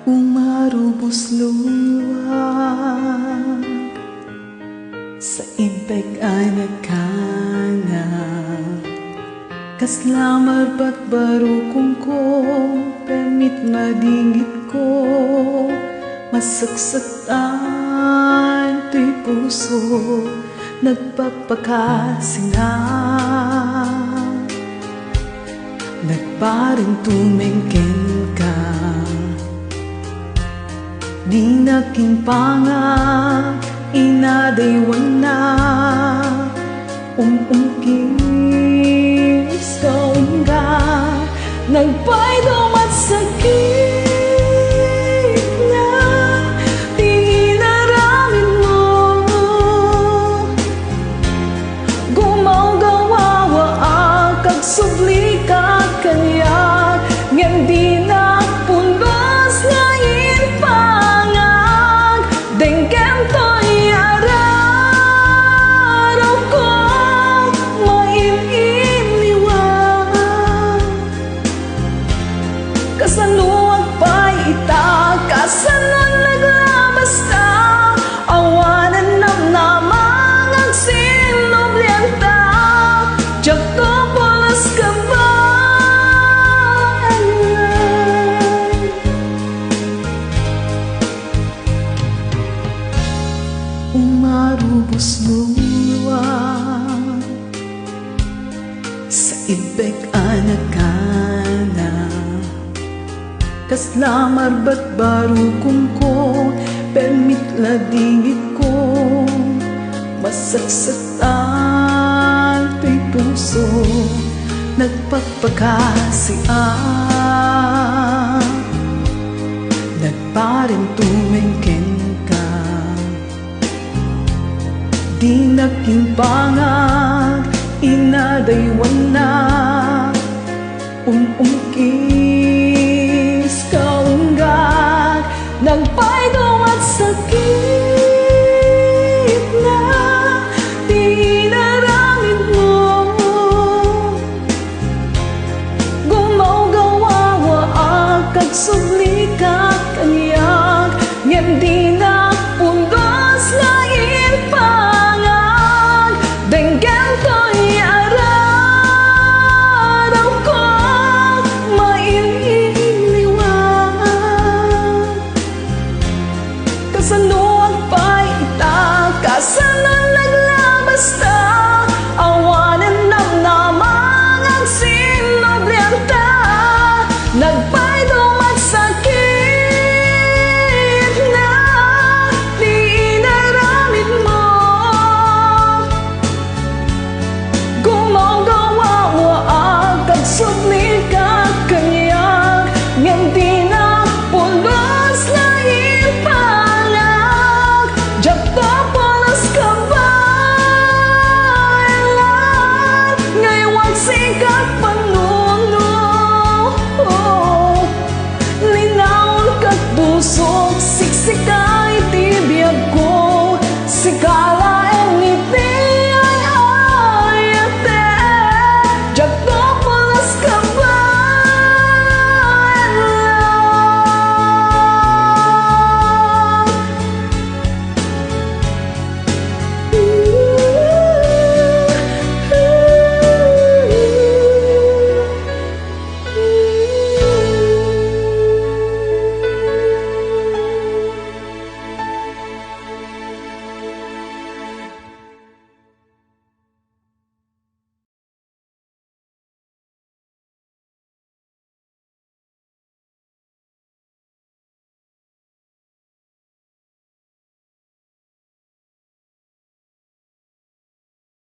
Umarubos luwag sa ibig ay nagkanap, kaslamar ba't barukong ko, permit madingit ko, masaksaktan to'y puso, nagpapakasinghap, nagparing tumengken ka. Di naking pangak, inadaywan na, umungkis kaon ka, nagpainom at sakit na tinaramin mo, gumagawawa kag subli ka kanya, ngan di na pundos nga inpangag, dengkem to'y araraw ko, maininiwag, kasaluwag pa'y ita, kasalan naglabas ta, awanan namnamang ang sinublianta, Diakto, Pulos, Kabaelan. Umarubos luwag sa ibig anakana, kaslamar ba't barukong ko, permit ladingit ko, masaksaktan to'y puso, nagpapakasian, nagparin tumengken ka. Di naking pangag, inadaywan na, umungkis kaunggag, nagpainom at sakit na tinaramin mo, gumagawawa kag subli ka kanya, ngan di na pundos nga inpangag, dengkem to'y araraw ko, maininiwag, kasaluwag pa'y ita, kasalan naglabas ta, awanan namnamang ang sinublianta,